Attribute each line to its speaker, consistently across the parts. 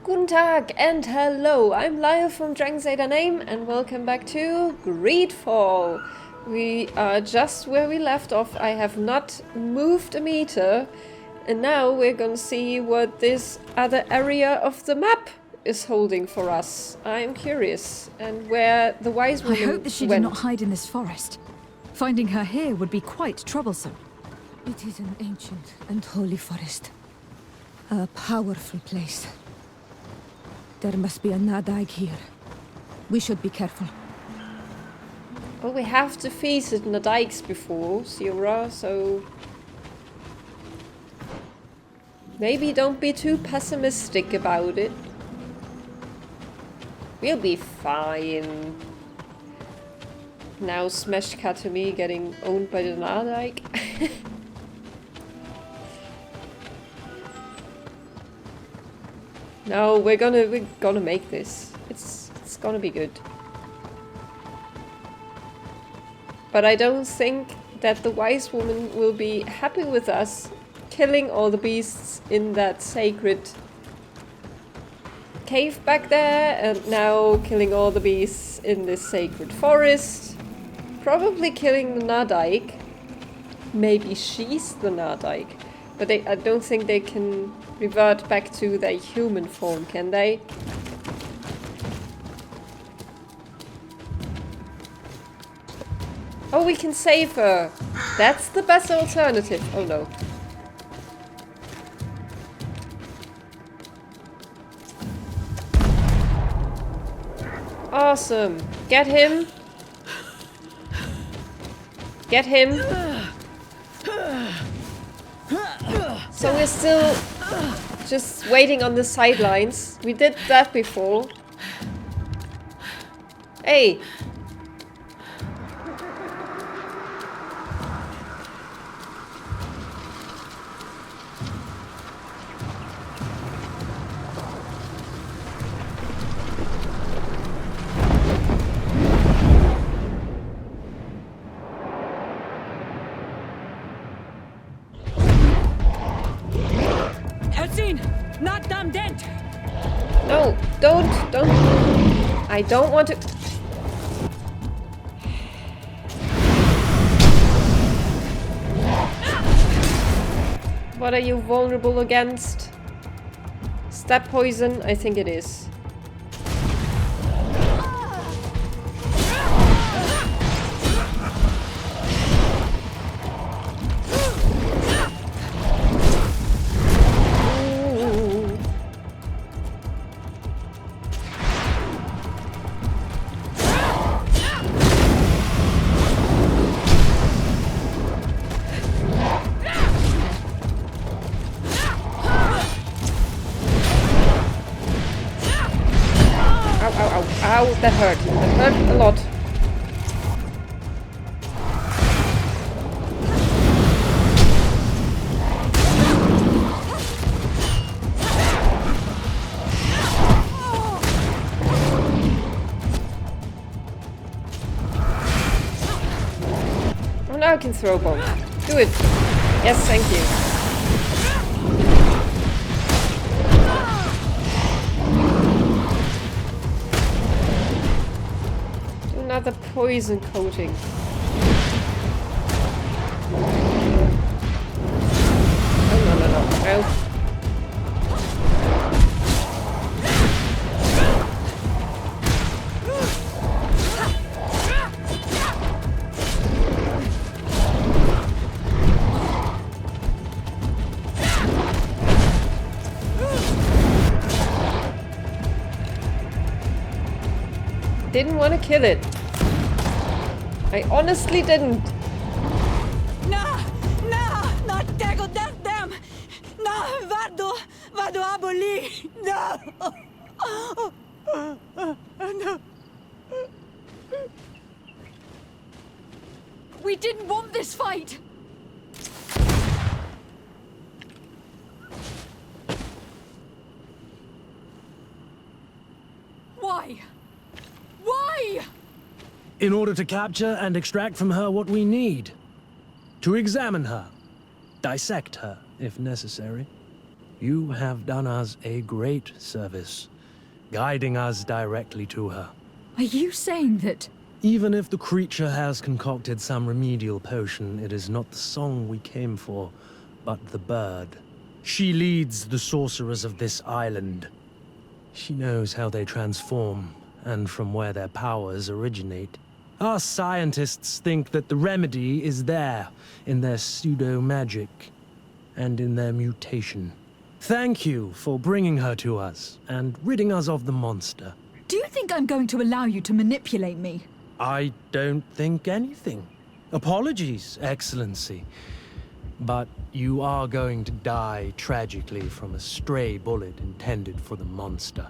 Speaker 1: Guten Tag and hello, I'm Lyle from DragonsAteOurName and welcome back to Greedfall. We are just where we left off. I have not moved a meter and now we're gonna see what this other area of the map is holding for us. I'm curious, and where the wise woman
Speaker 2: I hope that she
Speaker 1: went.
Speaker 2: did not hide in this forest. Finding her here would be quite troublesome.
Speaker 3: It is an ancient and holy forest. A powerful place. There must be a Nadaig here. We should be careful.
Speaker 1: Well, we have defeated Nadaiks before, Siora, so maybe don't be too pessimistic about it. We'll be fine. Now Smash Katami getting owned by the Nadaik. No, we're gonna make this. It's gonna be good. But I don't think that the wise woman will be happy with us killing all the beasts in that sacred cave back there, and now killing all the beasts in this sacred forest. Probably killing the Nadaik. Maybe she's the Nadaik. But I don't think they can revert back to their human form, can they? Oh, we can save her! That's the best alternative. Oh no. Awesome! Get him! Get him! So we're still just waiting on the sidelines. We did that before. Hey!
Speaker 3: Not damn dent!
Speaker 1: No, don't. I don't want to. What are you vulnerable against? Stab poison? I think it is. Ow, that hurt. That hurt a lot. Oh, now I can throw a bomb. Do it. Yes, thank you. Another poison coating. Oh, no. Didn't want to kill it. I honestly didn't.
Speaker 3: Not tego dem! Vado aboli! No! No!
Speaker 2: We didn't want this fight! Why? Why?
Speaker 4: In order to capture and extract from her what we need. To examine her. Dissect her, if necessary. You have done us a great service, guiding us directly to her.
Speaker 2: Are you saying that?
Speaker 4: Even if the creature has concocted some remedial potion, it is not the song we came for, but the bird. She leads the sorcerers of this island. She knows how they transform, and from where their powers originate. Our scientists think that the remedy is there, in their pseudo-magic, and in their mutation. Thank you for bringing her to us, and ridding us of the monster.
Speaker 2: Do you think I'm going to allow you to manipulate me?
Speaker 4: I don't think anything. Apologies, Excellency. But you are going to die tragically from a stray bullet intended for the monster.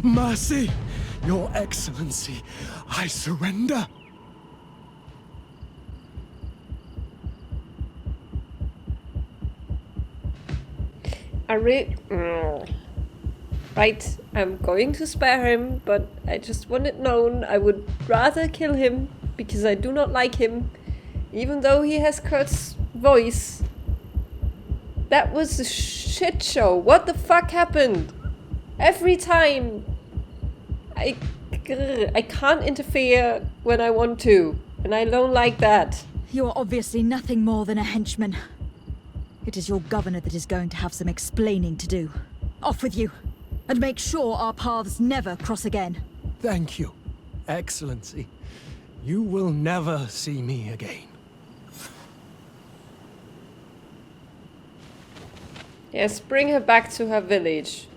Speaker 5: Mercy, Your Excellency, I surrender.
Speaker 1: Right, I'm going to spare him, but I just want it known I would rather kill him, because I do not like him, even though he has Kurt's voice. That was a shit show. What the fuck happened? Every time I can't interfere when I want to, and I don't like that.
Speaker 2: You're obviously nothing more than a henchman. It is your governor that is going to have some explaining to do. Off with you, and make sure our paths never cross again.
Speaker 4: Thank you, Excellency. You will never see me again.
Speaker 1: Yes, bring her back to her village.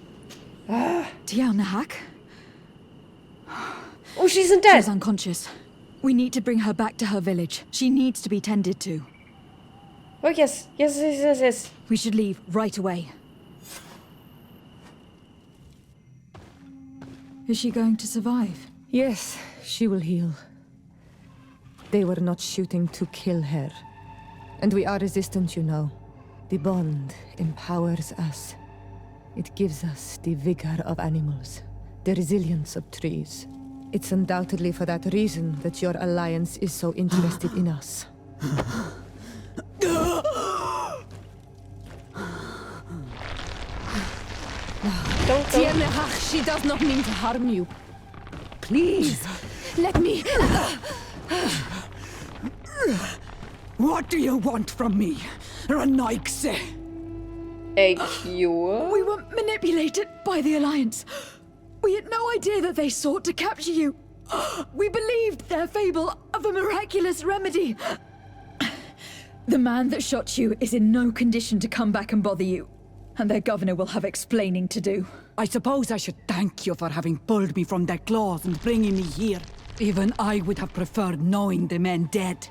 Speaker 2: Tiaunahak?
Speaker 1: Oh, she's dead!
Speaker 2: She's unconscious. We need to bring her back to her village. She needs to be tended to.
Speaker 1: Oh, yes. Yes.
Speaker 2: We should leave right away. Is she going to survive?
Speaker 3: Yes, she will heal. They were not shooting to kill her. And we are resistant, you know. The bond empowers us. It gives us the vigor of animals, the resilience of trees. It's undoubtedly for that reason that your alliance is so interested in us.
Speaker 1: Don't go.
Speaker 3: Tiaunahak, she does not mean to harm you. Please, let me...
Speaker 6: What do you want from me, Ranaikse?
Speaker 1: A cure?
Speaker 2: We were manipulated by the Alliance. We had no idea that they sought to capture you. We believed their fable of a miraculous remedy. The man that shot you is in no condition to come back and bother you, and their governor will have explaining to do.
Speaker 6: I suppose I should thank you for having pulled me from their claws and bringing me here. Even I would have preferred knowing the men dead.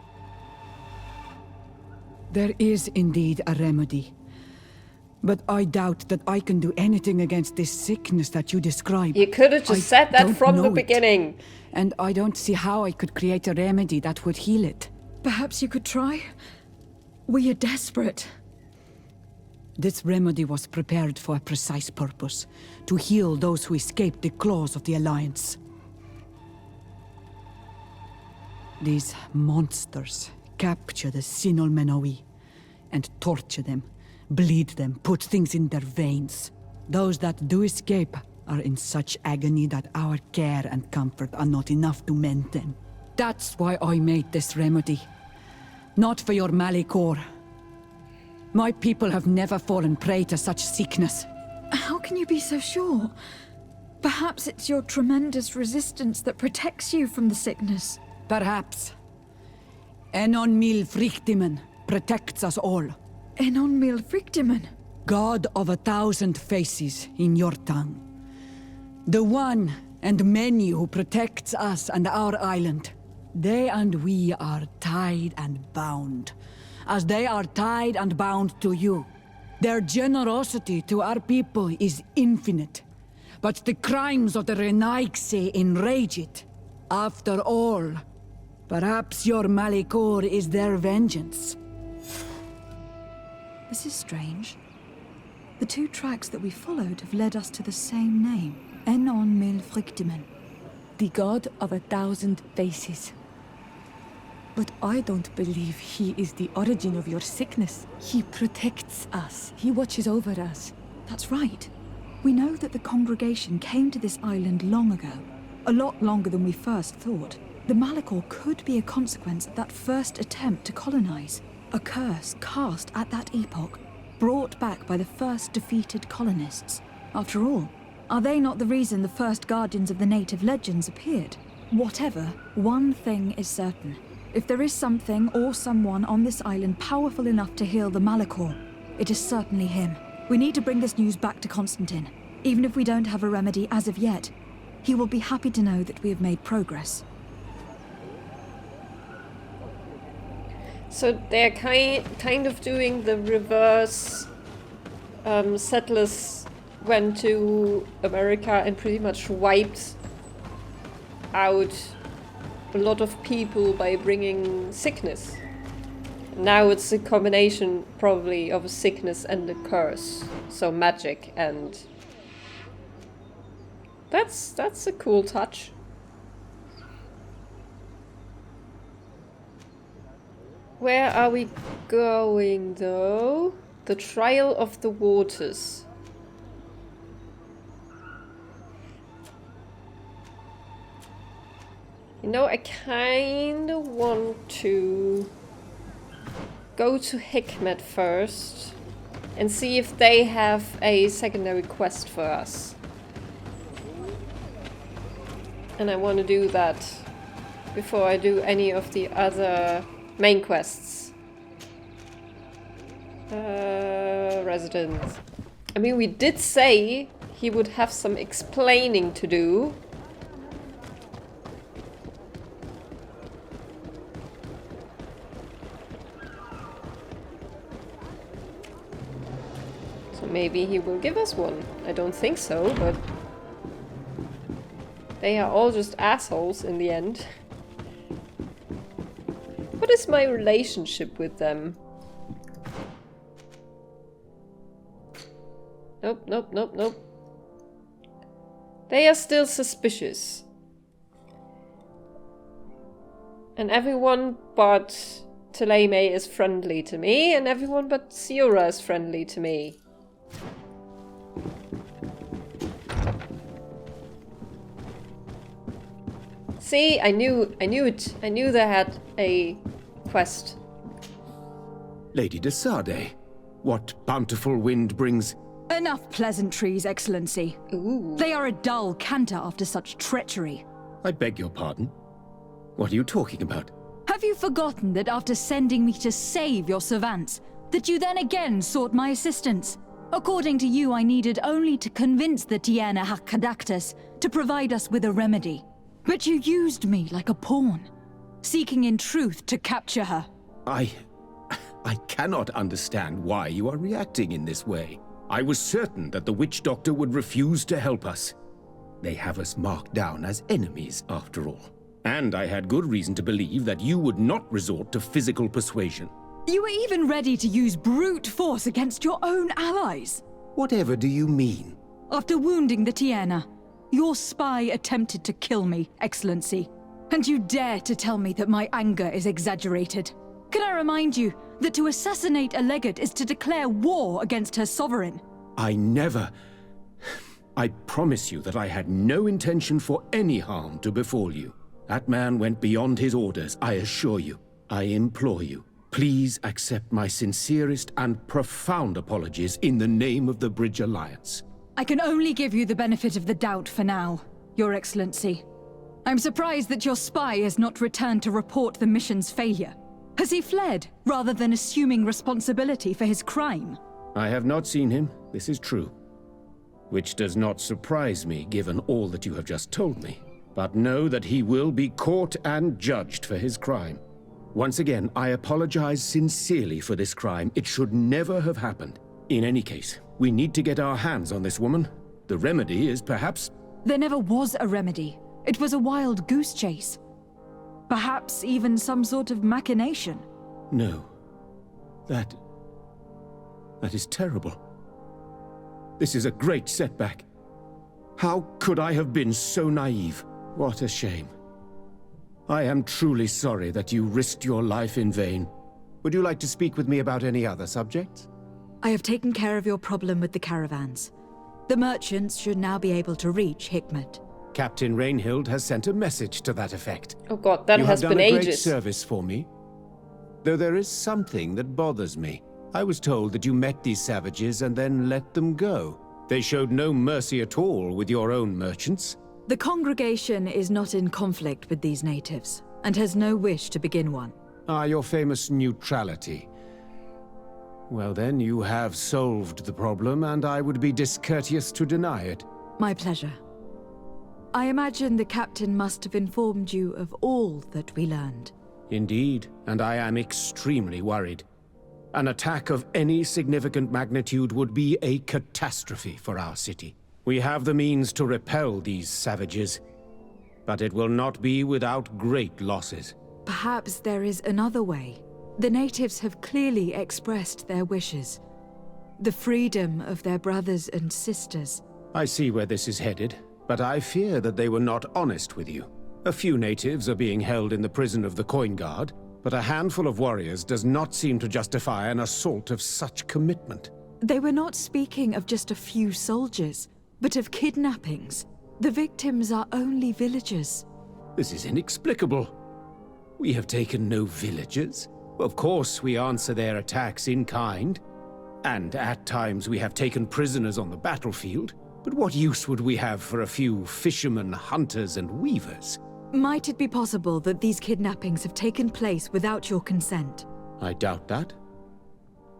Speaker 6: There is indeed a remedy. But I doubt that I can do anything against this sickness that you describe.
Speaker 1: You could have just said that from the
Speaker 6: know it.
Speaker 1: beginning.
Speaker 6: And I don't see how I could create a remedy that would heal it.
Speaker 2: Perhaps you could try? We are desperate.
Speaker 6: This remedy was prepared for a precise purpose, to heal those who escaped the claws of the Alliance. These monsters capture the Sinol Menoi and torture them, bleed them, put things in their veins. Those that do escape are in such agony that our care and comfort are not enough to mend them. That's why I made this remedy. Not for your Malikor. My people have never fallen prey to such sickness.
Speaker 2: How can you be so sure? Perhaps it's your tremendous resistance that protects you from the sickness.
Speaker 6: Perhaps. Enon Mil Frictimen protects us all.
Speaker 2: Enon Mil Frictimen.
Speaker 6: God of 1,000 faces in your tongue. The one and many who protects us and our island. They and we are tied and bound, as they are tied and bound to you. Their generosity to our people is infinite, but the crimes of the Renaigse enrage it. After all, perhaps your Malikor is their vengeance.
Speaker 2: This is strange. The two tracks that we followed have led us to the same name. Enon Mil Frictimen.
Speaker 3: The god of 1,000 faces. But I don't believe he is the origin of your sickness. He protects us. He watches over us.
Speaker 2: That's right. We know that the congregation came to this island long ago. A lot longer than we first thought. The Malachor could be a consequence of that first attempt to colonize. A curse cast at that epoch, brought back by the first defeated colonists. After all, are they not the reason the first guardians of the native legends appeared? Whatever, one thing is certain. If there is something or someone on this island powerful enough to heal the Malachor, it is certainly him. We need to bring this news back to Constantine. Even if we don't have a remedy as of yet, he will be happy to know that we have made progress.
Speaker 1: So they're kind of doing the reverse. Settlers went to America and pretty much wiped out a lot of people by bringing sickness. Now it's a combination probably of a sickness and a curse. So magic, and that's a cool touch. Where are we going though? The Trial of the Waters. You know, I kinda want to go to Hikmet first and see if they have a secondary quest for us. And I want to do that before I do any of the other main quests. Residence. I mean, we did say he would have some explaining to do. So maybe he will give us one. I don't think so, but they are all just assholes in the end. What is my relationship with them? Nope, nope, nope, nope. They are still suspicious. And everyone but Teleme is friendly to me, and everyone but Siora is friendly to me. See, I knew it. I knew they had a quest.
Speaker 7: Lady de Sade, what bountiful wind brings...
Speaker 2: Enough pleasantries, Excellency.
Speaker 1: Ooh.
Speaker 2: They are a dull canter after such treachery.
Speaker 7: I beg your pardon? What are you talking about?
Speaker 2: Have you forgotten that after sending me to save your savants, that you then again sought my assistance? According to you, I needed only to convince the Tiana Hakadactus to provide us with a remedy. But you used me like a pawn, seeking in truth to capture her.
Speaker 7: I cannot understand why you are reacting in this way. I was certain that the witch doctor would refuse to help us. They have us marked down as enemies, after all. And I had good reason to believe that you would not resort to physical persuasion.
Speaker 2: You were even ready to use brute force against your own allies.
Speaker 7: Whatever do you mean?
Speaker 2: After wounding the Tiana, your spy attempted to kill me, Excellency. And you dare to tell me that my anger is exaggerated. Can I remind you that to assassinate a legate is to declare war against her sovereign?
Speaker 7: I never... I promise you that I had no intention for any harm to befall you. That man went beyond his orders, I assure you. I implore you, please accept my sincerest and profound apologies in the name of the Bridge Alliance.
Speaker 2: I can only give you the benefit of the doubt for now, Your Excellency. I'm surprised that your spy has not returned to report the mission's failure. Has he fled, rather than assuming responsibility for his crime?
Speaker 7: I have not seen him, this is true. Which does not surprise me, given all that you have just told me. But know that he will be caught and judged for his crime. Once again, I apologize sincerely for this crime. It should never have happened. In any case, we need to get our hands on this woman. The remedy is perhaps...
Speaker 2: There never was a remedy. It was a wild goose chase. Perhaps even some sort of machination.
Speaker 7: No. That is terrible. This is a great setback. How could I have been so naive? What a shame. I am truly sorry that you risked your life in vain. Would you like to speak with me about any other subjects?
Speaker 2: I have taken care of your problem with the caravans. The merchants should now be able to reach Hikmet.
Speaker 7: Captain Rainhild has sent a message to that effect.
Speaker 1: Oh god, that has been
Speaker 7: You have done a great
Speaker 1: ages.
Speaker 7: service for me. Though there is something that bothers me. I was told that you met these savages and then let them go. They showed no mercy at all with your own merchants.
Speaker 2: The congregation is not in conflict with these natives, and has no wish to begin one.
Speaker 7: Ah, your famous neutrality. Well then, you have solved the problem, and I would be discourteous to deny it.
Speaker 2: My pleasure. I imagine the captain must have informed you of all that we learned.
Speaker 7: Indeed, and I am extremely worried. An attack of any significant magnitude would be a catastrophe for our city. We have the means to repel these savages, but it will not be without great losses.
Speaker 2: Perhaps there is another way. The natives have clearly expressed their wishes. The freedom of their brothers and sisters.
Speaker 7: I see where this is headed, but I fear that they were not honest with you. A few natives are being held in the prison of the Coin Guard, but a handful of warriors does not seem to justify an assault of such commitment.
Speaker 2: They were not speaking of just a few soldiers, but of kidnappings. The victims are only villagers.
Speaker 7: This is inexplicable. We have taken no villagers. Of course, we answer their attacks in kind, and at times we have taken prisoners on the battlefield. But what use would we have for a few fishermen, hunters, and weavers?
Speaker 2: Might it be possible that these kidnappings have taken place without your consent?
Speaker 7: I doubt that.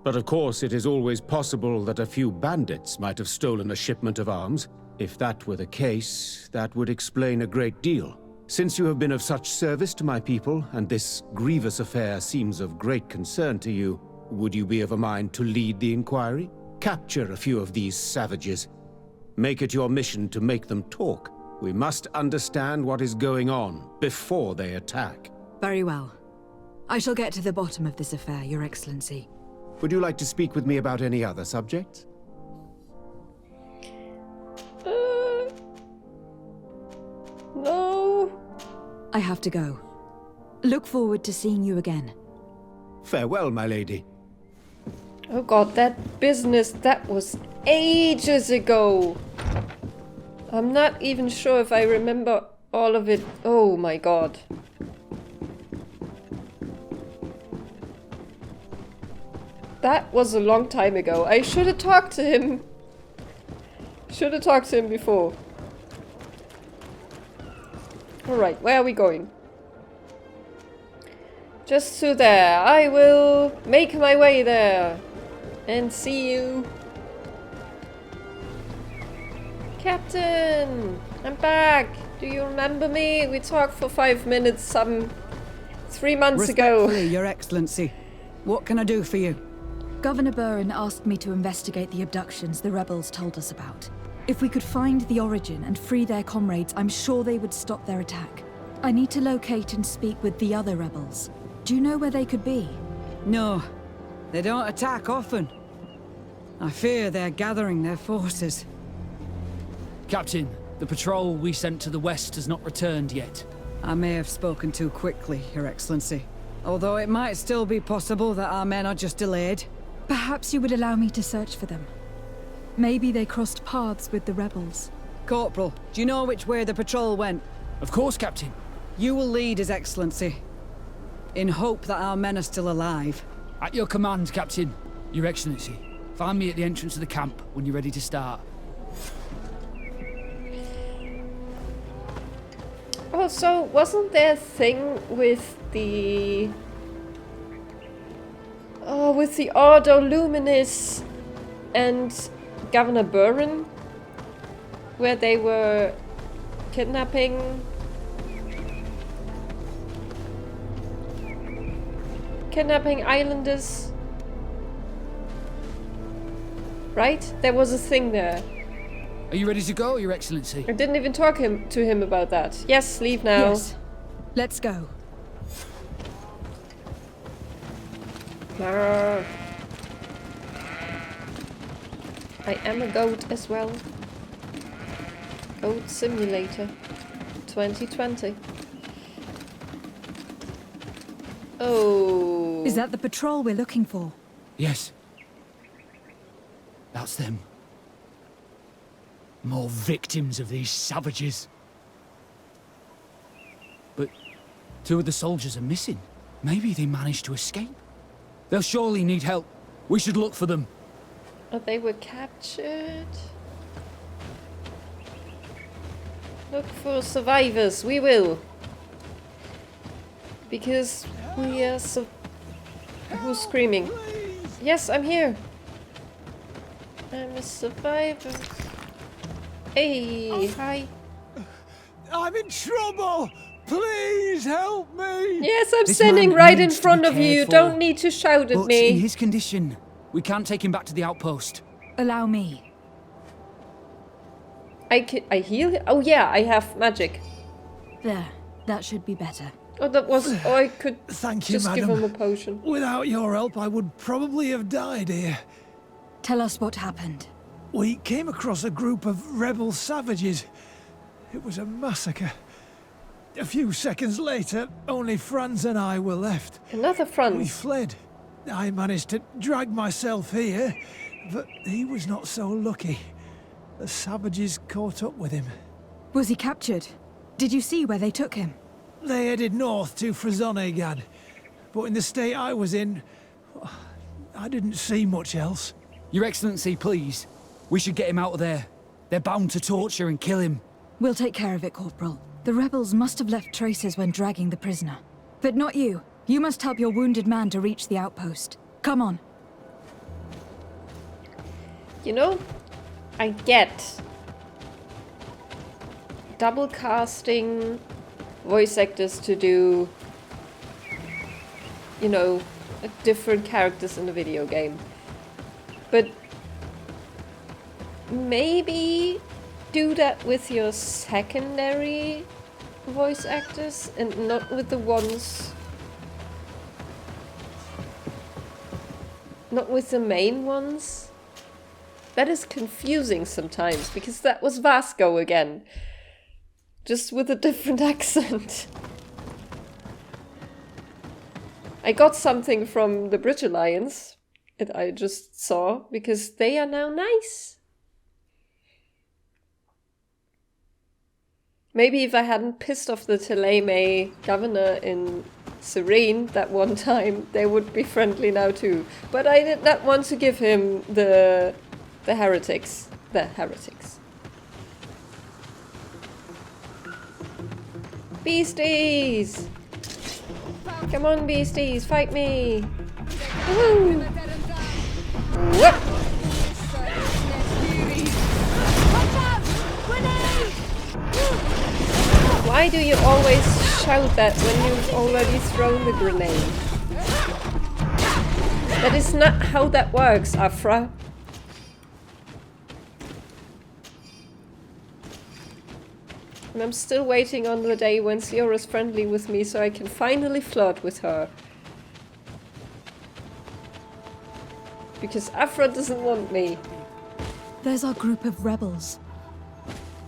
Speaker 7: But of course, it is always possible that a few bandits might have stolen a shipment of arms. If that were the case, that would explain a great deal. Since you have been of such service to my people, and this grievous affair seems of great concern to you, would you be of a mind to lead the inquiry? Capture a few of these savages. Make it your mission to make them talk. We must understand what is going on before they attack.
Speaker 2: Very well. I shall get to the bottom of this affair, Your Excellency.
Speaker 7: Would you like to speak with me about any other subjects?
Speaker 1: No.
Speaker 2: I have to go. Look forward to seeing you again.
Speaker 7: Farewell, my lady.
Speaker 1: Oh god, that business, that was ages ago. I'm not even sure if I remember all of it. Oh my god. That was a long time ago. I should have talked to him. Should have talked to him before. Alright, where are we going? Just to there. I will make my way there. And see you. Captain! I'm back! Do you remember me? We talked for 5 minutes some 3 months ago.
Speaker 6: Respectfully, Your Excellency. What can I do for you?
Speaker 2: Governor Buren asked me to investigate the abductions the rebels told us about. If we could find the origin and free their comrades, I'm sure they would stop their attack. I need to locate and speak with the other rebels. Do you know where they could be?
Speaker 6: No, they don't attack often. I fear they're gathering their forces.
Speaker 8: Captain, the patrol we sent to the west has not returned yet.
Speaker 6: I may have spoken too quickly, Your Excellency. Although it might still be possible that our men are just delayed.
Speaker 2: Perhaps you would allow me to search for them. Maybe they crossed paths with the rebels.
Speaker 6: Corporal, do you know which way the patrol went?
Speaker 8: Of course, Captain.
Speaker 6: You will lead, His Excellency. In hope that our men are still alive.
Speaker 8: At your command, Captain. Your Excellency. Find me at the entrance of the camp when you're ready to start.
Speaker 1: Also, wasn't there a thing with the... Oh, with the Ordo Luminis and Governor Buren? Where they were kidnapping... Kidnapping islanders? Right? There was a thing there.
Speaker 8: Are you ready to go, Your Excellency?
Speaker 1: I didn't even talk to him about that. Yes, leave now.
Speaker 2: Yes. Let's go.
Speaker 1: Grr. I am a goat as well. Goat Simulator 2020. Oh.
Speaker 2: Is that the patrol we're looking for?
Speaker 8: Yes. That's them. More victims of these savages. But 2 of the soldiers are missing. Maybe they managed to escape. They'll surely need help. We should look for them.
Speaker 1: Oh, they were captured. Look for survivors. We will. Because we are Who's screaming? Yes, I'm here. I'm a survivor. Hey, hi.
Speaker 5: I'm in trouble! Please help me!
Speaker 1: Yes, I'm
Speaker 8: This
Speaker 1: standing
Speaker 8: man
Speaker 1: right in
Speaker 8: needs to
Speaker 1: front
Speaker 8: be
Speaker 1: of you. You
Speaker 8: cared
Speaker 1: don't
Speaker 8: for.
Speaker 1: need to shout at
Speaker 8: But in
Speaker 1: me.
Speaker 8: his condition, we can't take him back to the outpost.
Speaker 2: Allow me.
Speaker 1: I heal? Oh yeah, I have magic.
Speaker 2: There. That should be better.
Speaker 1: Oh, that was... Oh, I could
Speaker 5: Thank you,
Speaker 1: just give him
Speaker 5: madam.
Speaker 1: a potion.
Speaker 5: Without your help, I would probably have died here.
Speaker 2: Tell us what happened.
Speaker 5: We came across a group of rebel savages. It was a massacre. A few seconds later, only Franz and I were left.
Speaker 1: Another
Speaker 5: We
Speaker 1: Franz.
Speaker 5: fled. I managed to drag myself here, but he was not so lucky. The savages caught up with him.
Speaker 2: Was he captured? Did you see where they took him?
Speaker 5: They headed north to Frazonegad, but in the state I was in, I didn't see much else.
Speaker 8: Your Excellency, please. We should get him out of there. They're bound to torture and kill him.
Speaker 2: We'll take care of it, Corporal. The rebels must have left traces when dragging the prisoner. But not you. You must help your wounded man to reach the outpost. Come on.
Speaker 1: You know, I get double casting voice actors to do, you know, different characters in the video game. But maybe do that with your secondary voice actors and not with the ones... Not with the main ones. That is confusing sometimes, because that was Vasco again. Just with a different accent. I got something from the Bridge Alliance that I just saw, because they are now nice. Maybe if I hadn't pissed off the Teleme governor in Serene that one time, they would be friendly now too. But I did not want to give him the heretics. The heretics. Beasties! Come on, beasties, fight me! Woo! Whoop! Why do you always shout that when you've already thrown the grenade? That is not how that works, Afra. And I'm still waiting on the day when Siora's friendly with me so I can finally flirt with her. Because Afra doesn't want me.
Speaker 2: There's our group of rebels.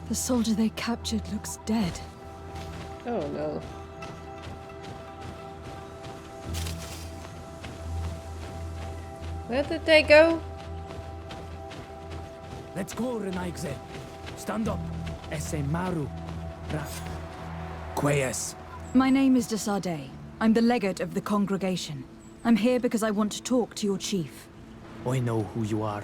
Speaker 2: The soldier they captured looks dead.
Speaker 1: Oh no. Where did they go?
Speaker 8: Let's go, Renaigze. Stand up. Esse Maru. Quayes.
Speaker 2: My name is Desade. I'm the legate of the congregation. I'm here because I want to talk to your chief.
Speaker 9: I know who you are.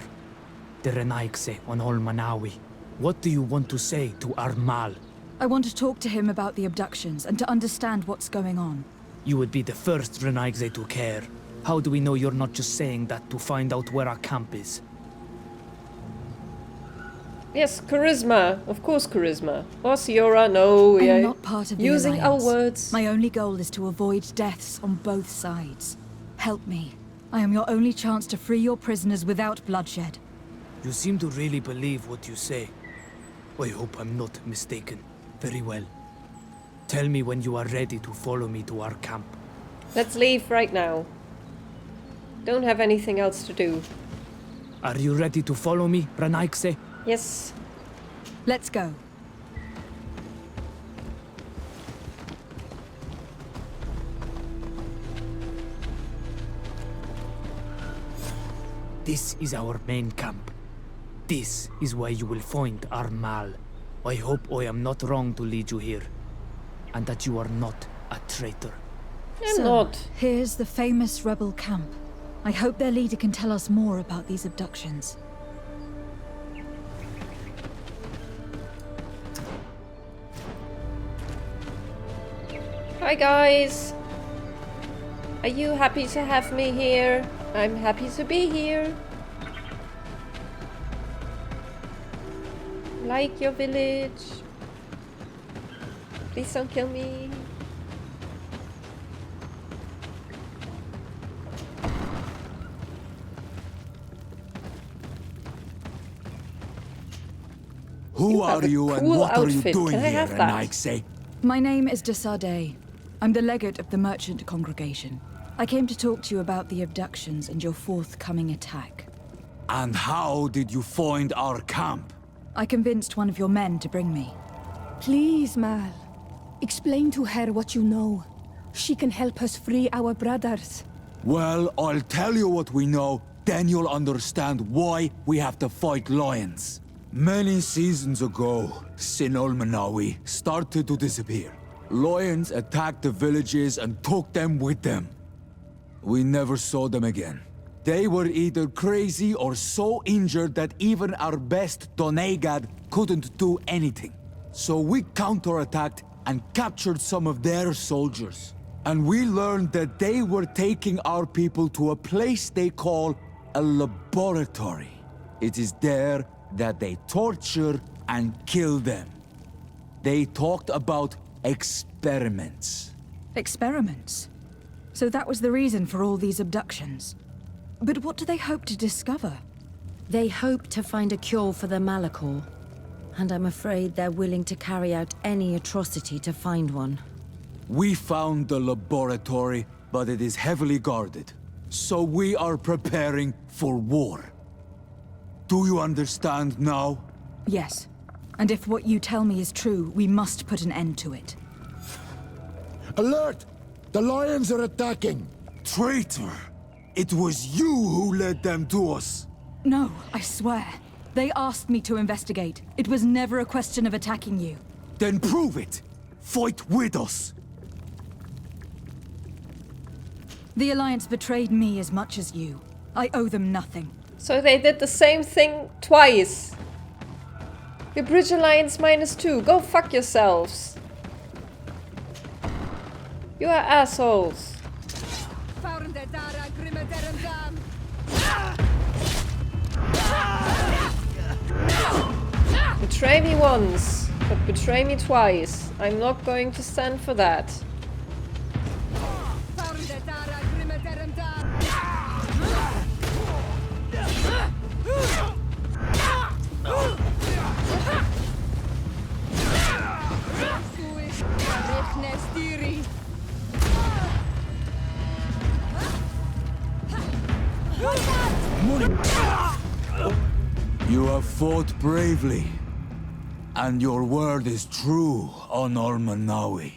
Speaker 9: The Renaigze on Ol Manawi. What do you want to say to Armal?
Speaker 2: I want to talk to him about the abductions and to understand what's going on.
Speaker 9: You would be the first Renaigze to care. How do we know you're not just saying that to find out where our camp is?
Speaker 1: Yes, charisma. Of course, charisma. Or Siora, no.
Speaker 2: I'm
Speaker 1: Yeah.
Speaker 2: not part of the
Speaker 1: Using our
Speaker 2: Alliance.
Speaker 1: words.
Speaker 2: My only goal is to avoid deaths on both sides. Help me. I am your only chance to free your prisoners without bloodshed.
Speaker 9: You seem to really believe what you say. I hope I'm not mistaken. Very well. Tell me when you are ready to follow me to our camp.
Speaker 1: Let's leave right now. Don't have anything else to do.
Speaker 9: Are you ready to follow me, Renaigze?
Speaker 1: Yes.
Speaker 2: Let's go.
Speaker 9: This is our main camp. This is where you will find our Mal. I hope I am not wrong to lead you here, and that you are not a traitor.
Speaker 1: I'm not.
Speaker 2: Here's the famous rebel camp. I hope their leader can tell us more about these abductions.
Speaker 1: Hi guys! Are you happy to have me here? I'm happy to be here. Like your village. Please don't kill me.
Speaker 10: Who
Speaker 1: have
Speaker 10: are
Speaker 1: a
Speaker 10: you and
Speaker 1: cool
Speaker 10: what are you
Speaker 1: outfit.
Speaker 10: doing
Speaker 1: Can I
Speaker 10: here,
Speaker 1: have that?
Speaker 10: Nightsay?
Speaker 2: My name is Desade. I'm the legate of the merchant congregation. I came to talk to you about the abductions and your forthcoming attack.
Speaker 10: And how did you find our camp?
Speaker 2: I convinced one of your men to bring me.
Speaker 3: Please, Mal. Explain to her what you know. She can help us free our brothers.
Speaker 10: Well, I'll tell you what we know, then you'll understand why we have to fight lions. Many seasons ago, Sinolmanawi started to disappear. Lions attacked the villages and took them with them. We never saw them again. They were either crazy or so injured that even our best Donegad couldn't do anything. So we counterattacked and captured some of their soldiers. And we learned that they were taking our people to a place they call a laboratory. It is there that they torture and kill them. They talked about experiments.
Speaker 2: Experiments? So that was the reason for all these abductions. But what do they hope to discover?
Speaker 11: They hope to find a cure for the Malachor. And I'm afraid they're willing to carry out any atrocity to find one.
Speaker 10: We found the laboratory, but it is heavily guarded. So we are preparing for war. Do you understand now?
Speaker 2: Yes. And if what you tell me is true, we must put an end to it.
Speaker 10: Alert! The lions are attacking! Traitor! It was you who led them to us!
Speaker 2: No, I swear. They asked me to investigate. It was never a question of attacking you.
Speaker 10: Then prove it! Fight with us!
Speaker 2: The Alliance betrayed me as much as you. I owe them nothing.
Speaker 1: So they did the same thing twice. The Bridge Alliance -2. Go fuck yourselves. You are assholes. Betray me once, but betray me twice. I'm not going to stand for that.
Speaker 10: You have fought bravely. And your word is true, Honor Manawi.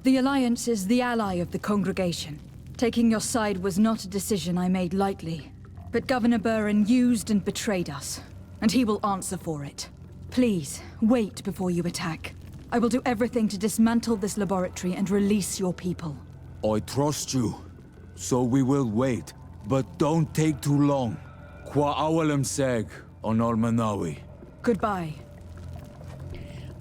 Speaker 2: The Alliance is the ally of the congregation. Taking your side was not a decision I made lightly. But Governor Buren used and betrayed us. And he will answer for it. Please, wait before you attack. I will do everything to dismantle this laboratory and release your people.
Speaker 10: I trust you. So we will wait. But don't take too long. Qua awalem seg, Honor Manawi.
Speaker 2: Goodbye.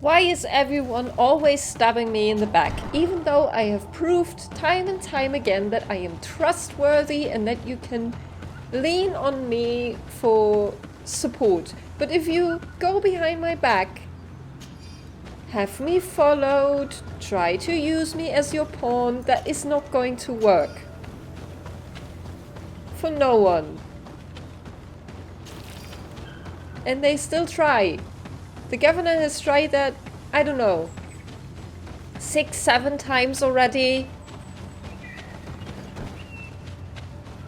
Speaker 1: Why is everyone always stabbing me in the back, even though I have proved time and time again that I am trustworthy and that you can lean on me for support. But if you go behind my back, have me followed, try to use me as your pawn, that is not going to work. For no one. And they still try. The governor has tried that, I don't know, 6, 7 times already.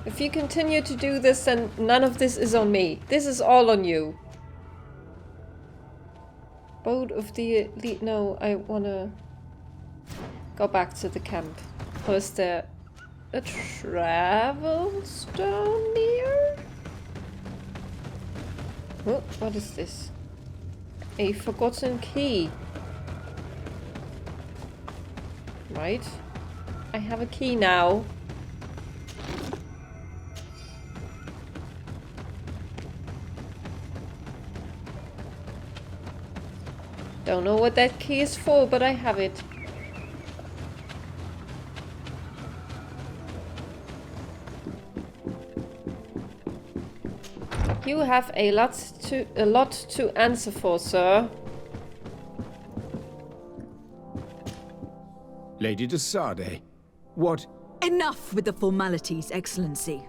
Speaker 1: If you continue to do this, then none of this is on me. This is all on you. Boat of the elite. No, I wanna go back to the camp. Was there a travel stone near? Oh, what is this? A forgotten key. Right. I have a key now. Don't know what that key is for, but I have it. You have a lot to answer for, sir.
Speaker 7: Lady de Sardet, what...
Speaker 2: Enough with the formalities, Excellency.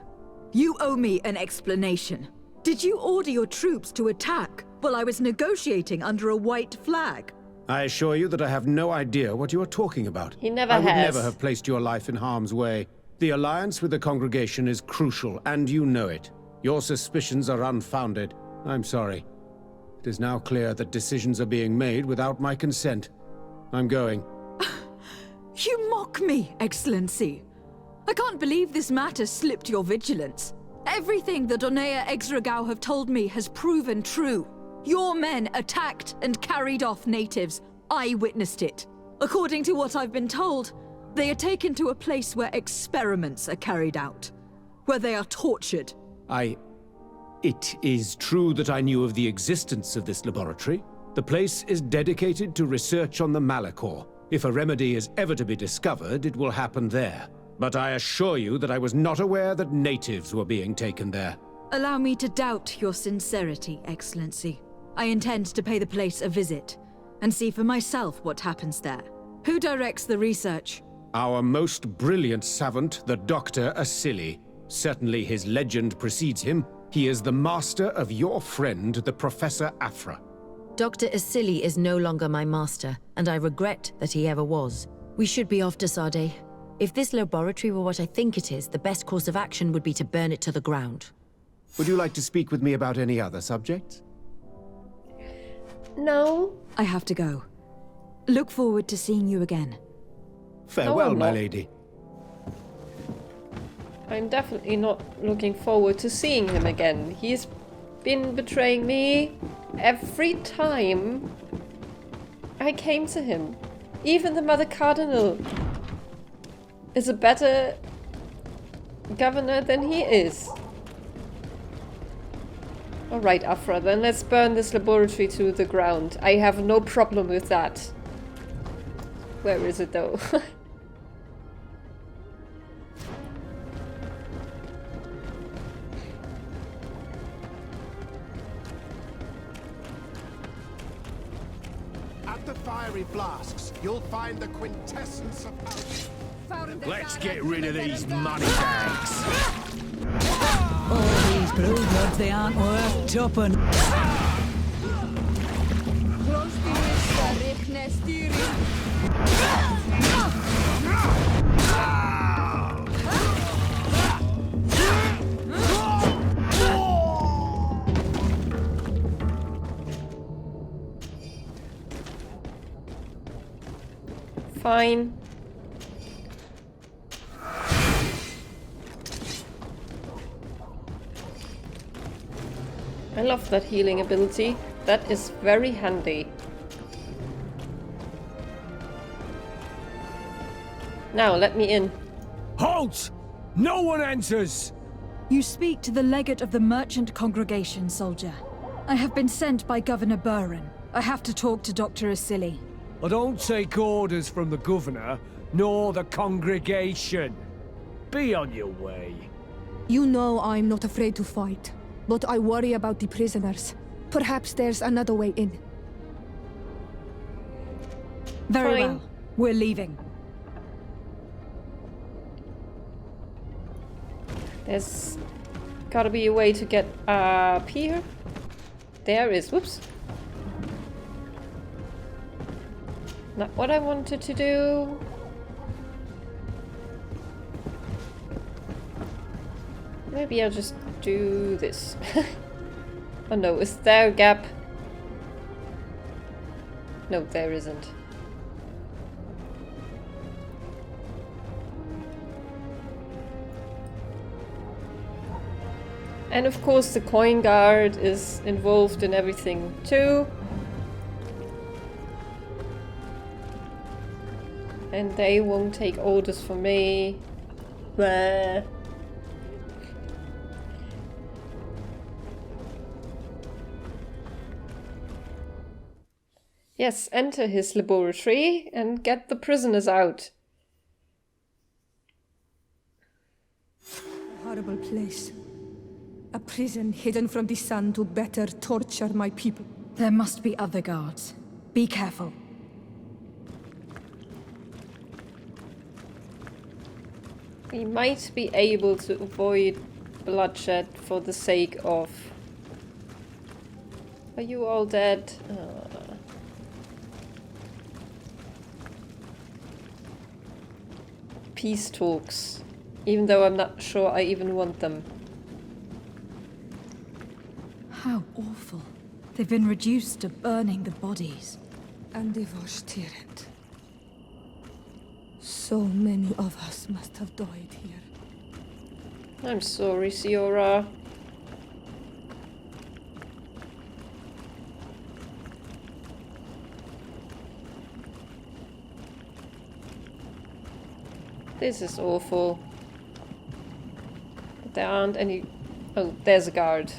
Speaker 2: You owe me an explanation. Did you order your troops to attack while I was negotiating under a white flag?
Speaker 7: I assure you that I have no idea what you are talking about.
Speaker 1: He never
Speaker 7: I
Speaker 1: has.
Speaker 7: would never have placed your life in harm's way. The alliance with the congregation is crucial, and you know it. Your suspicions are unfounded. I'm sorry. It is now clear that decisions are being made without my consent. I'm going.
Speaker 2: You mock me, Excellency. I can't believe this matter slipped your vigilance. Everything the Donea Exregao have told me has proven true. Your men attacked and carried off natives. I witnessed it. According to what I've been told, they are taken to a place where experiments are carried out, where they are tortured.
Speaker 7: It is true that I knew of the existence of this laboratory. The place is dedicated to research on the Malachor. If a remedy is ever to be discovered, it will happen there. But I assure you that I was not aware that natives were being taken there.
Speaker 2: Allow me to doubt your sincerity, Excellency. I intend to pay the place a visit and see for myself what happens there. Who directs the research?
Speaker 7: Our most brilliant savant, the Dr. Asili. Certainly his legend precedes him. He is the master of your friend, the Professor Afra.
Speaker 11: Dr. Asili is no longer my master, and I regret that he ever was. We should be off to Sardet. If this laboratory were what I think it is, the best course of action would be to burn it to the ground.
Speaker 7: Would you like to speak with me about any other subjects?
Speaker 1: No.
Speaker 2: I have to go. Look forward to seeing you again.
Speaker 7: Farewell,
Speaker 1: I'm
Speaker 7: my
Speaker 1: not.
Speaker 7: lady.
Speaker 1: I'm definitely not looking forward to seeing him again. He's been betraying me every time I came to him. Even the Mother Cardinal is a better governor than he is. Alright, Afra, then let's burn this laboratory to the ground. I have no problem with that. Where is it though?
Speaker 12: At the fiery flasks, you'll find the quintessence of power.
Speaker 8: Let's get rid of these money bags.
Speaker 6: All these blowbloods, they aren't worth tuppence.
Speaker 1: Fine. I love that healing ability. That is very handy. Now, let me in.
Speaker 9: Halt! No one enters!
Speaker 2: You speak to the legate of the merchant congregation, soldier. I have been sent by Governor Buren. I have to talk to Dr. Asili.
Speaker 9: I don't take orders from the governor, nor the congregation. Be on your way.
Speaker 3: You know I'm not afraid to fight, but I worry about the prisoners. Perhaps there's another way in.
Speaker 2: Very
Speaker 1: Fine.
Speaker 2: well. We're leaving.
Speaker 1: There's gotta be a way to get up here. There is. Whoops. Not what I wanted to do. Maybe I'll just do this. Oh no, is there a gap? No, there isn't. And of course the coin guard is involved in everything too. And they won't take orders from me. Blah. Yes, enter his laboratory and get the prisoners out.
Speaker 3: A horrible place. A prison hidden from the sun to better torture my people.
Speaker 2: There must be other guards. Be careful.
Speaker 1: We might be able to avoid bloodshed for the sake of... Are you all dead? Peace talks. Even though I'm not sure I even want them.
Speaker 2: How awful. They've been reduced to burning the bodies.
Speaker 3: And devastated. So many of us must have died here.
Speaker 1: I'm sorry, Siora. This is awful. There aren't any... Oh, there's a guard.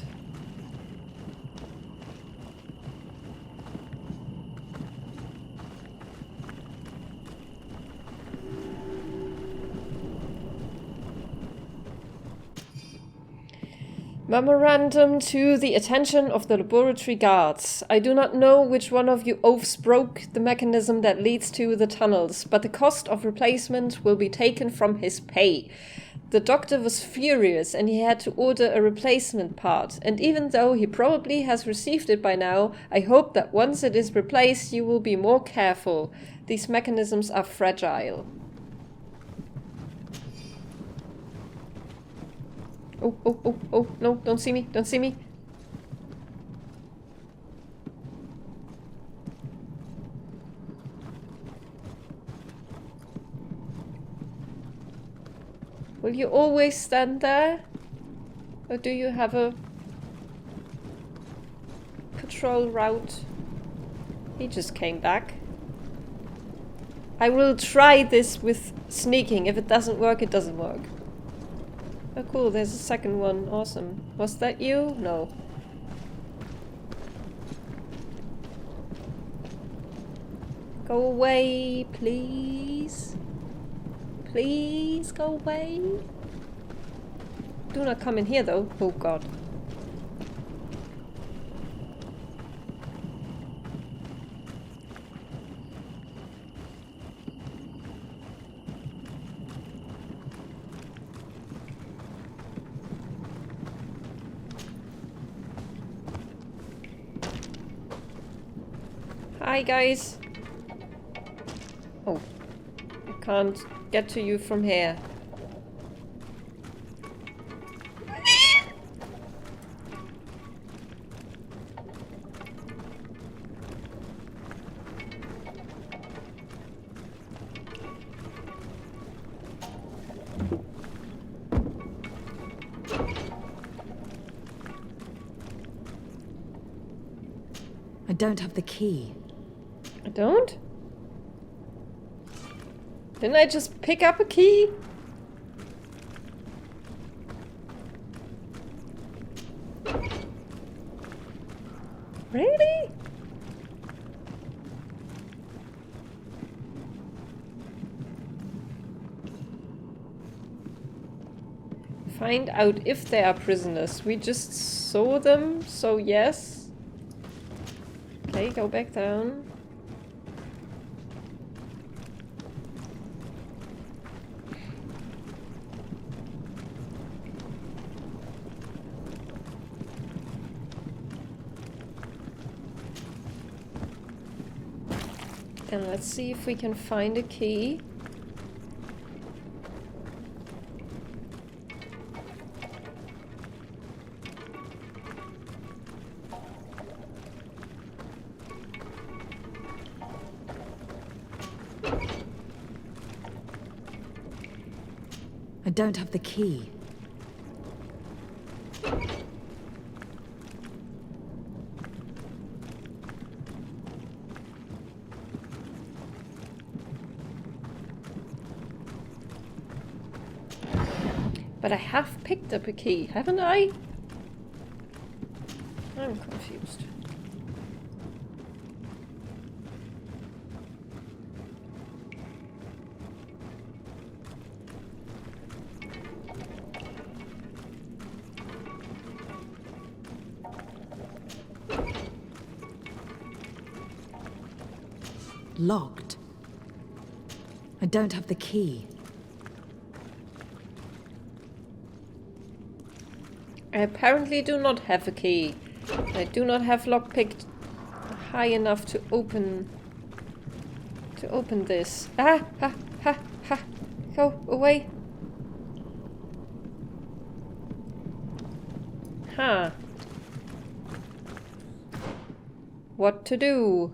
Speaker 1: Memorandum to the attention of the laboratory guards. I do not know which one of you oafs broke the mechanism that leads to the tunnels, but the cost of replacement will be taken from his pay. The doctor was furious and he had to order a replacement part, and even though he probably has received it by now, I hope that once it is replaced you will be more careful. These mechanisms are fragile. Oh, oh, oh, oh, no, don't see me, don't see me. Will you always stand there? Or do you have a patrol route? He just came back. I will try this with sneaking. If it doesn't work, it doesn't work. Oh cool, there's a second one. Awesome. Was that you? No. Go away, please. Please go away. Do not come in here though. Oh god. Hi guys. Oh, I can't get to you from here.
Speaker 2: I don't have the key.
Speaker 1: I don't? Didn't I just pick up a key? Really? Find out if they are prisoners. We just saw them, so yes. Okay, go back down. And let's see if we can find a key.
Speaker 2: I don't have the key.
Speaker 1: But I have picked up a key, haven't I? I'm confused.
Speaker 2: Locked. I don't have the key.
Speaker 1: I apparently do not have a key. I do not have lockpicked high enough to open this. Ah! Ha! Ha! Ha! Go away! Huh. What to do?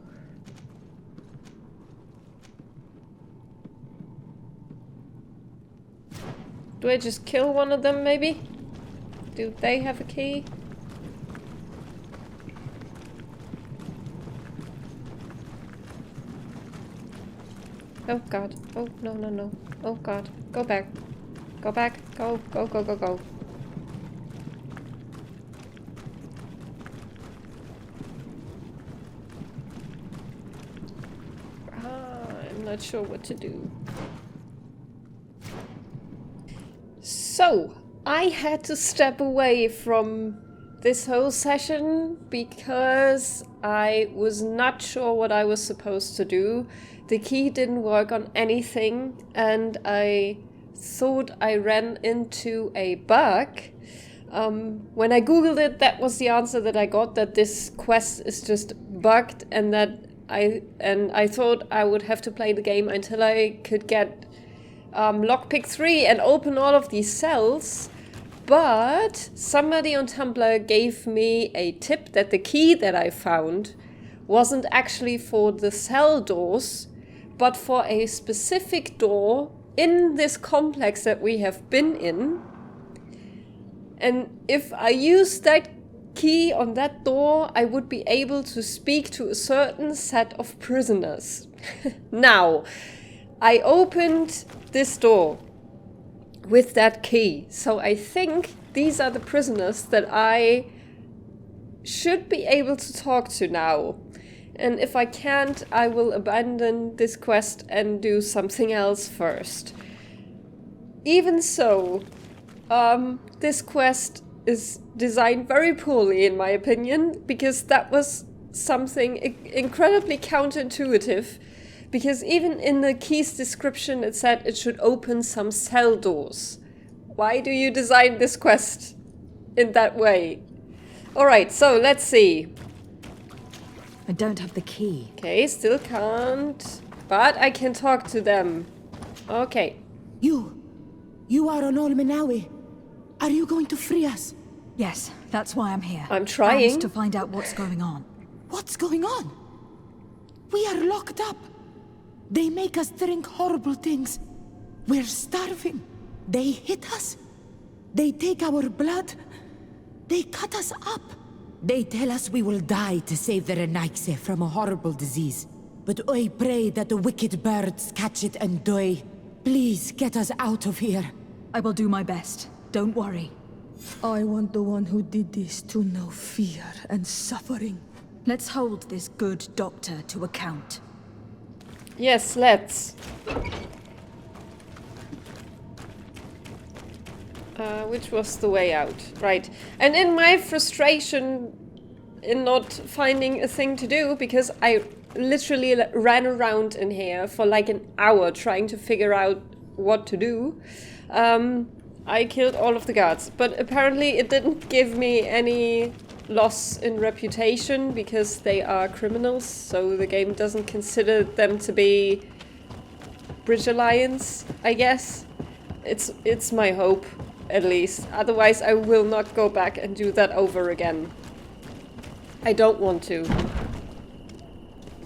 Speaker 1: Do I just kill one of them, maybe? Do they have a key? Oh god. Oh, no, no, no. Oh god. Go back. Go back. Go, go, go, go, go. I'm not sure what to do. So, I had to step away from this whole session because I was not sure what I was supposed to do. The key didn't work on anything, and I thought I ran into a bug. When I googled it, that was the answer that I got, that this quest is just bugged, and that I thought I would have to play the game until I could get lockpick 3 and open all of these cells. But somebody on Tumblr gave me a tip that the key that I found wasn't actually for the cell doors, but for a specific door in this complex that we have been in. And if I use that key on that door, I would be able to speak to a certain set of prisoners. Now, I opened this door with that key, so I think these are the prisoners that I should be able to talk to now. And if I can't, I will abandon this quest and do something else first. Even so, this quest is designed very poorly in my opinion, because that was something incredibly counterintuitive. Because even in the key's description it said it should open some cell doors. Why do you design this quest in that way? Alright, so let's see.
Speaker 2: I don't have the key.
Speaker 1: Okay, still can't. But I can talk to them. Okay.
Speaker 13: You are on Olmenawi. Are you going to free us?
Speaker 2: Yes, that's why I'm here.
Speaker 1: I'm trying.
Speaker 2: And to find out what's going on.
Speaker 13: What's going on? We are locked up. They make us drink horrible things. We're starving. They hit us. They take our blood. They cut us up. They tell us we will die to save the Renaigse from a horrible disease. But I pray that the wicked birds catch it and die. Please get us out of here.
Speaker 2: I will do my best. Don't worry.
Speaker 3: I want the one who did this to know fear and suffering.
Speaker 2: Let's hold this good doctor to account.
Speaker 1: Yes, let's. Which was the way out, right. And in my frustration in not finding a thing to do, because I literally ran around in here for like an hour trying to figure out what to do, I killed all of the guards. But apparently it didn't give me any loss in reputation because they are criminals, so the game doesn't consider them to be Bridge Alliance, I guess. It's my hope, at least. Otherwise I will not go back and do that over again. I don't want to.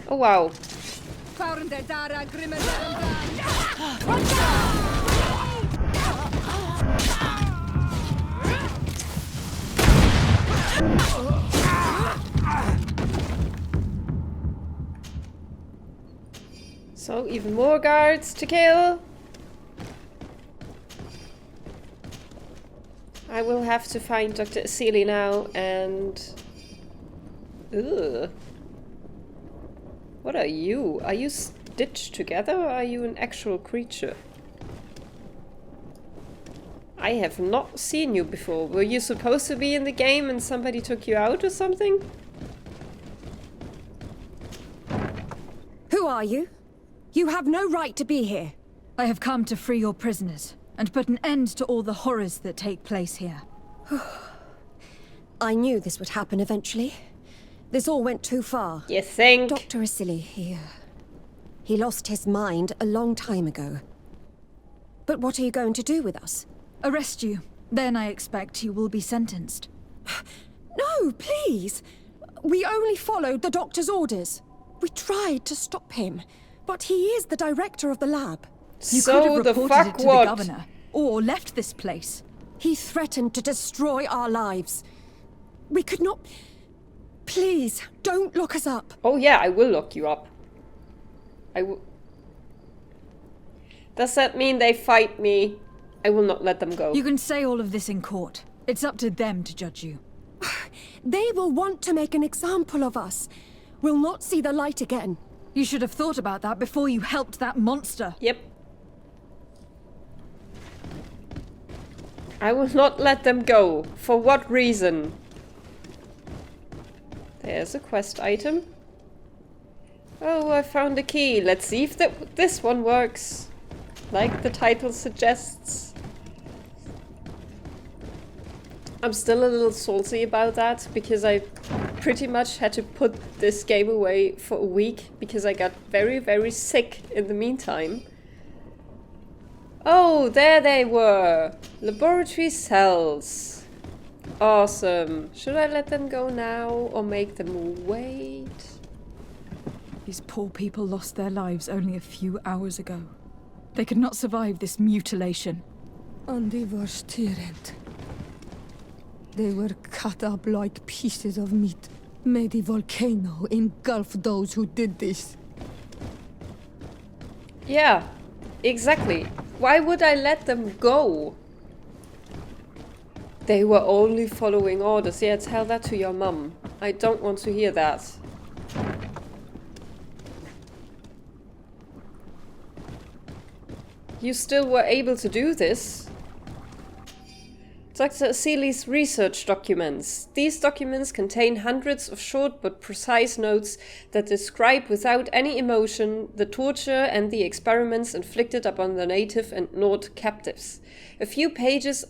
Speaker 1: Oh wow. So, even more guards to kill. I will have to find Dr. Asili now and... Ugh. What are you? Are you stitched together or are you an actual creature? I have not seen you before. Were you supposed to be in the game and somebody took you out or something?
Speaker 14: Who are you? You have no right to be here.
Speaker 2: I have come to free your prisoners and put an end to all the horrors that take place here.
Speaker 14: I knew this would happen eventually. This all went too far.
Speaker 1: You think?
Speaker 14: Dr. Asili, he lost his mind a long time ago. But what are you going to do with us?
Speaker 2: Arrest you. Then I expect you will be sentenced.
Speaker 14: No, please! We only followed the doctor's orders. We tried to stop him, but he is the director of the lab.
Speaker 2: You could have reported it to the governor, or left this place.
Speaker 14: He threatened to destroy our lives. We could not... Please, don't look us up.
Speaker 1: Oh yeah, I will look you up. I will... Does that mean they fight me? I will not let them go.
Speaker 2: You can say all of this in court. It's up to them to judge you.
Speaker 14: They will want to make an example of us. We'll not see the light again.
Speaker 2: You should have thought about that before you helped that monster.
Speaker 1: Yep. I will not let them go. For what reason? There's a quest item. Oh, I found a key. Let's see if this one works. Like the title suggests. I'm still a little salty about that because I pretty much had to put this game away for a week because I got very, very sick in the meantime. Oh, there they were! Laboratory cells. Awesome. Should I let them go now or make them wait?
Speaker 2: These poor people lost their lives only a few hours ago. They could not survive this mutilation.
Speaker 3: And they were tyrant. They were cut up like pieces of meat. May the volcano engulf those who did this.
Speaker 1: Yeah, exactly. Why would I let them go? They were only following orders. Yeah, tell that to your mum. I don't want to hear that. You still were able to do this? Dr. Asili's research documents. These documents contain hundreds of short but precise notes that describe without any emotion the torture and the experiments inflicted upon the native and Nord captives. A few pages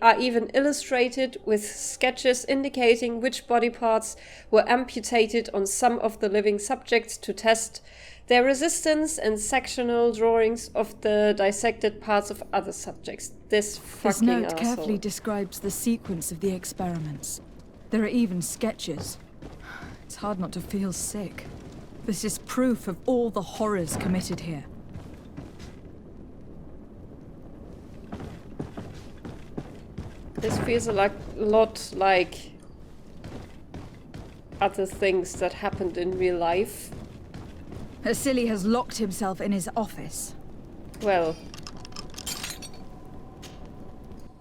Speaker 1: are even illustrated with sketches indicating which body parts were amputated on some of the living subjects to test their resistance, and sectional drawings of the dissected parts of other subjects. This fucking
Speaker 2: note
Speaker 1: asshole.
Speaker 2: carefully describes the sequence of the experiments. There are even sketches. It's hard not to feel sick. This is proof of all the horrors committed here.
Speaker 1: This feels a lot like other things that happened in real life.
Speaker 2: Asili has locked himself in his office.
Speaker 1: Well.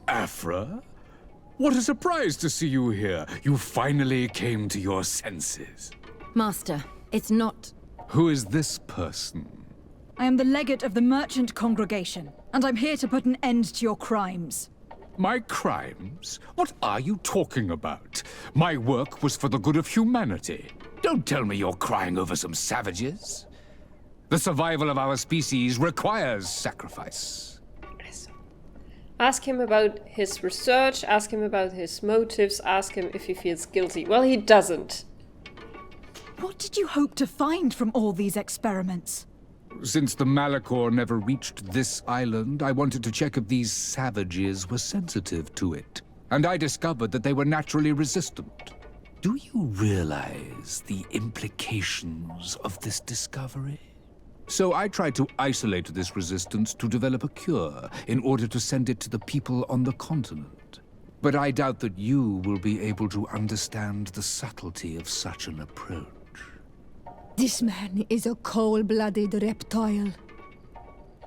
Speaker 10: Afra? What a surprise to see you here. You finally came to your senses.
Speaker 11: Master, it's not...
Speaker 10: Who is this person?
Speaker 2: I am the legate of the merchant congregation, and I'm here to put an end to your crimes.
Speaker 10: My crimes? What are you talking about? My work was for the good of humanity. Don't tell me you're crying over some savages. The survival of our species requires sacrifice.
Speaker 1: Ask him about his research, ask him about his motives, ask him if he feels guilty. Well, he doesn't.
Speaker 2: What did you hope to find from all these experiments?
Speaker 10: Since the Malachor never reached this island, I wanted to check if these savages were sensitive to it. And I discovered that they were naturally resistant. Do you realize the implications of this discovery? So I tried to isolate this resistance to develop a cure in order to send it to the people on the continent. But I doubt that you will be able to understand the subtlety of such an approach.
Speaker 3: This man is a cold-blooded reptile.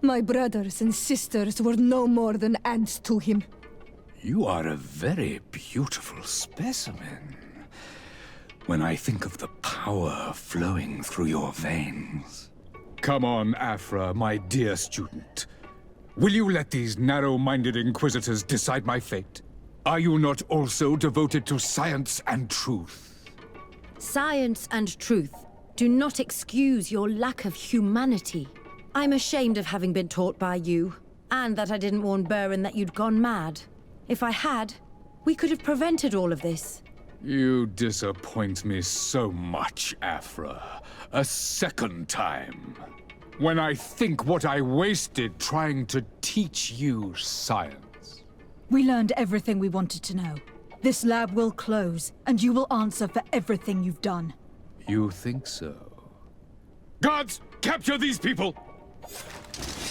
Speaker 3: My brothers and sisters were no more than ants to him.
Speaker 10: You are a very beautiful specimen. When I think of the power flowing through your veins. Come on, Afra, my dear student. Will you let these narrow-minded inquisitors decide my fate? Are you not also devoted to science and truth?
Speaker 11: Science and truth do not excuse your lack of humanity. I'm ashamed of having been taught by you, and that I didn't warn Burin that you'd gone mad. If I had, we could have prevented all of this.
Speaker 10: You disappoint me so much, Afra. A second time. When I think what I wasted trying to teach you science.
Speaker 2: We learned everything we wanted to know. This lab will close, and you will answer for everything you've done.
Speaker 10: You think so? Guards, capture these people!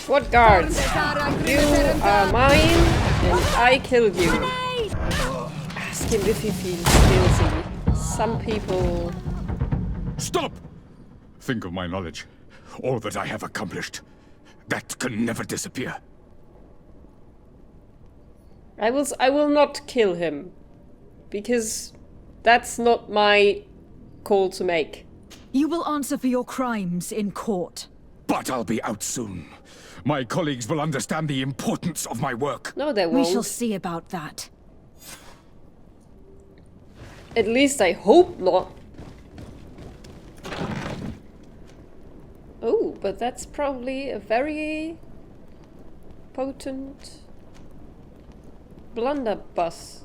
Speaker 1: What guards? You are mine, and I killed you. Ask him if he feels guilty. Some people...
Speaker 10: Stop! Think of my knowledge. All that I have accomplished. That can never disappear.
Speaker 1: I will not kill him. Because that's not my call to make.
Speaker 2: You will answer for your crimes in court.
Speaker 10: But I'll be out soon. My colleagues will understand the importance of my work.
Speaker 1: No, they won't.
Speaker 2: We shall see about that.
Speaker 1: At least I hope not. Oh, but that's probably a very potent blunderbuss.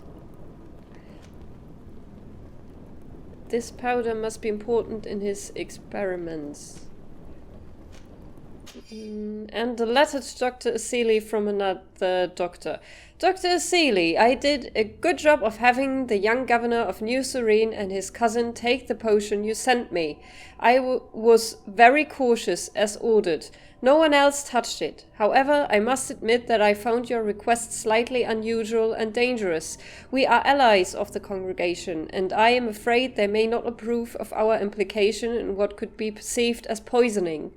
Speaker 1: This powder must be important in his experiments. And a letter to Dr. Asili from another doctor. Dr. Asili, I did a good job of having the young governor of New Serene and his cousin take the potion you sent me. I was very cautious as ordered. No one else touched it. However, I must admit that I found your request slightly unusual and dangerous. We are allies of the congregation, and I am afraid they may not approve of our implication in what could be perceived as poisoning.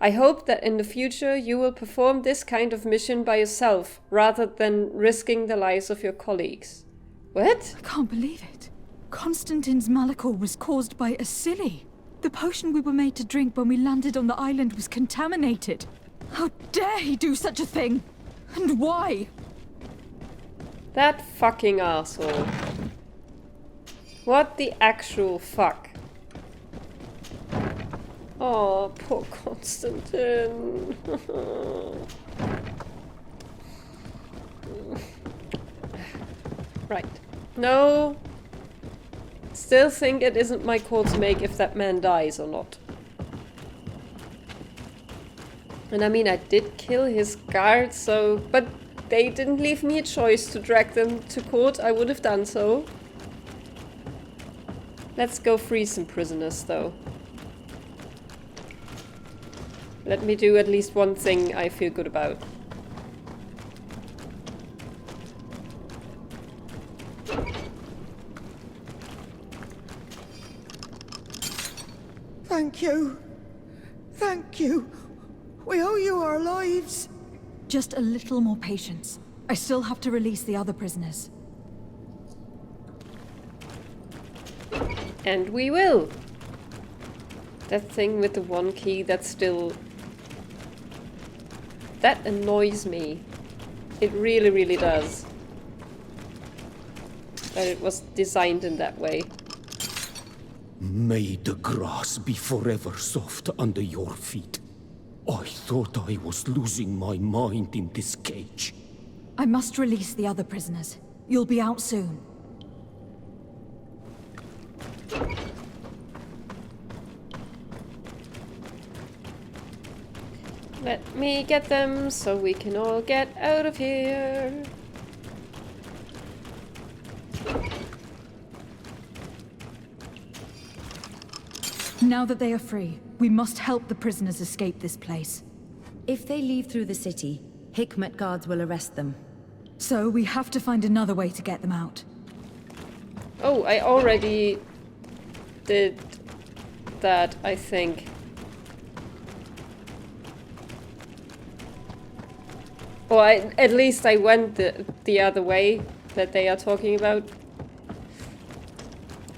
Speaker 1: I hope that in the future you will perform this kind of mission by yourself, rather than risking the lives of your colleagues. What?
Speaker 2: I can't believe it. Constantine's malachor was caused by Asili. The potion we were made to drink when we landed on the island was contaminated. How dare he do such a thing? And why?
Speaker 1: That fucking asshole. What the actual fuck? Oh, poor Constantine. Right. No. Still think it isn't my call to make if that man dies or not. And I mean, I did kill his guards, so... But they didn't leave me a choice to drag them to court. I would have done so. Let's go free some prisoners, though. Let me do at least one thing I feel good about.
Speaker 13: Thank you. Thank you. We owe you our lives.
Speaker 2: Just a little more patience. I still have to release the other prisoners.
Speaker 1: And we will. That thing with the one key, that's still... That annoys me. It really, really does. That it was designed in that way.
Speaker 7: May the grass be forever soft under your feet. I thought I was losing my mind in this cage.
Speaker 2: I must release the other prisoners. You'll be out soon.
Speaker 1: Let me get them so we can all get out of here.
Speaker 2: Now that they are free, we must help the prisoners escape this place.
Speaker 11: If they leave through the city, Hikmet guards will arrest them.
Speaker 2: So we have to find another way to get them out.
Speaker 1: Oh, I already did that, I think. Or at least I went the other way that they are talking about.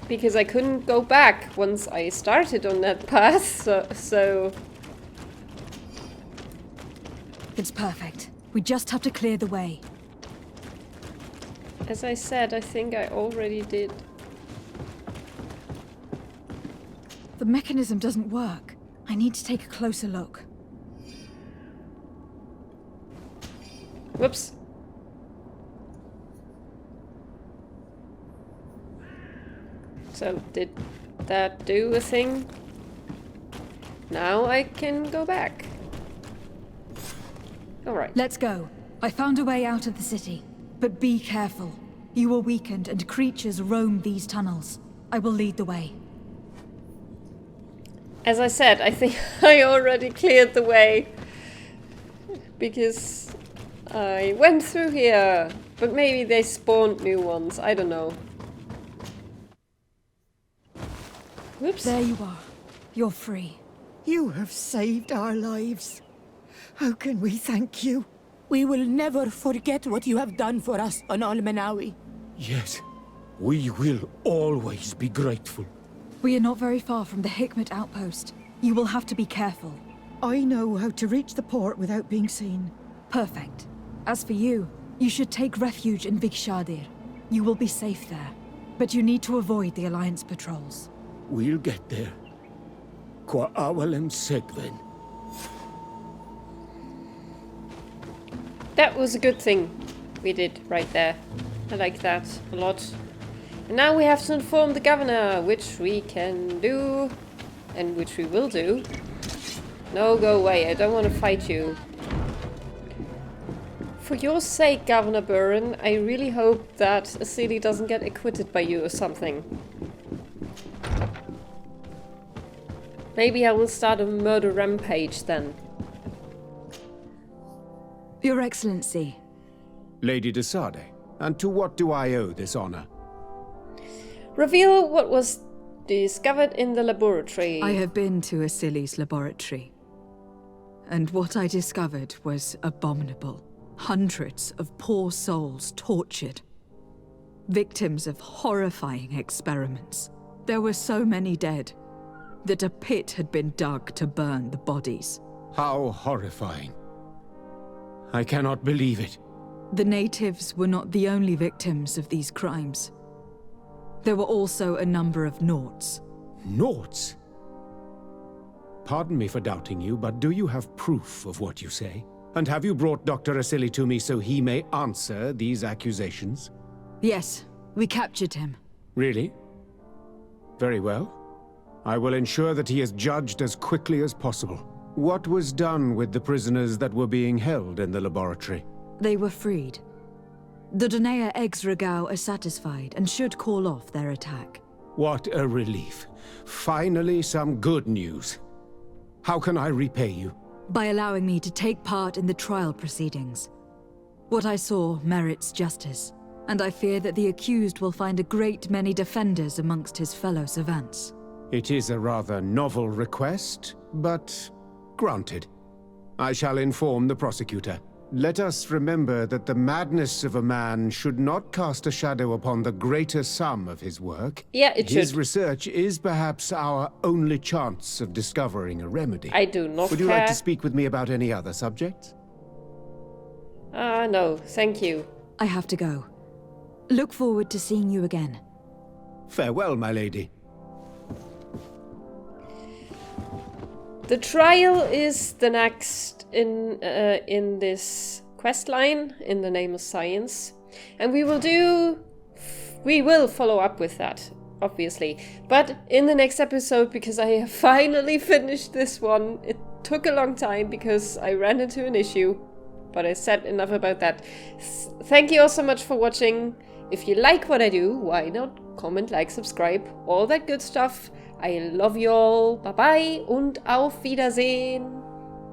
Speaker 1: Because I couldn't go back once I started on that path, so...
Speaker 2: It's perfect. We just have to clear the way.
Speaker 1: As I said, I think I already did.
Speaker 2: The mechanism doesn't work. I need to take a closer look.
Speaker 1: Whoops. So, did that do a thing? Now I can go back. Alright.
Speaker 2: Let's go. I found a way out of the city. But be careful. You are weakened and creatures roam these tunnels. I will lead the way.
Speaker 1: As I said, I think I already cleared the way. Because I went through here. But maybe they spawned new ones. I don't know. Whoops.
Speaker 2: There you are. You're free.
Speaker 13: You have saved our lives. How can we thank you? We will never forget what you have done for us on Almenawi.
Speaker 10: Yes, we will always be grateful.
Speaker 2: We are not very far from the Hikmet outpost. You will have to be careful.
Speaker 13: I know how to reach the port without being seen.
Speaker 2: Perfect. As for you, you should take refuge in Vikshadir. You will be safe there. But you need to avoid the Alliance patrols.
Speaker 10: We'll get there. Qua awalem segven.
Speaker 1: That was a good thing we did right there. I like that a lot. And now we have to inform the governor, which we can do, and which we will do. No, go away. I don't want to fight you. For your sake, Governor Buren, I really hope that Asili doesn't get acquitted by you or something. Maybe I will start a murder rampage then.
Speaker 2: Your Excellency.
Speaker 7: Lady de Sade, and to what do I owe this honor?
Speaker 1: Reveal what was discovered in the laboratory.
Speaker 2: I have been to Asili's laboratory. And what I discovered was abominable. Hundreds of poor souls tortured. Victims of horrifying experiments. There were so many dead that a pit had been dug to burn the bodies.
Speaker 7: How horrifying. I cannot believe it.
Speaker 2: The natives were not the only victims of these crimes. There were also a number of Nauts.
Speaker 7: Nauts? Pardon me for doubting you, but do you have proof of what you say? And have you brought Dr. Asili to me so he may answer these accusations?
Speaker 2: Yes, we captured him.
Speaker 7: Really? Very well. I will ensure that he is judged as quickly as possible. What was done with the prisoners that were being held in the laboratory?
Speaker 2: They were freed. The Donea Exregao are satisfied and should call off their attack.
Speaker 7: What a relief. Finally, some good news. How can I repay you?
Speaker 2: By allowing me to take part in the trial proceedings. What I saw merits justice, and I fear that the accused will find a great many defenders amongst his fellow savants.
Speaker 7: It is a rather novel request, but granted. I shall inform the prosecutor. Let us remember that the madness of a man should not cast a shadow upon the greater sum of his work.
Speaker 1: Yeah, it should.
Speaker 7: His research is perhaps our only chance of discovering a remedy.
Speaker 1: I do not
Speaker 7: Would you like to speak with me about any other subjects?
Speaker 1: No, thank you.
Speaker 2: I have to go. Look forward to seeing you again.
Speaker 7: Farewell, my lady.
Speaker 1: The trial is the next in this quest line, in the name of science. And we will follow up with that, obviously. But in the next episode, because I have finally finished this one. It took a long time because I ran into an issue. But I said enough about that. Thank you all so much for watching. If you like what I do, why not comment, like, subscribe, all that good stuff. I love you all. Bye bye und auf Wiedersehen.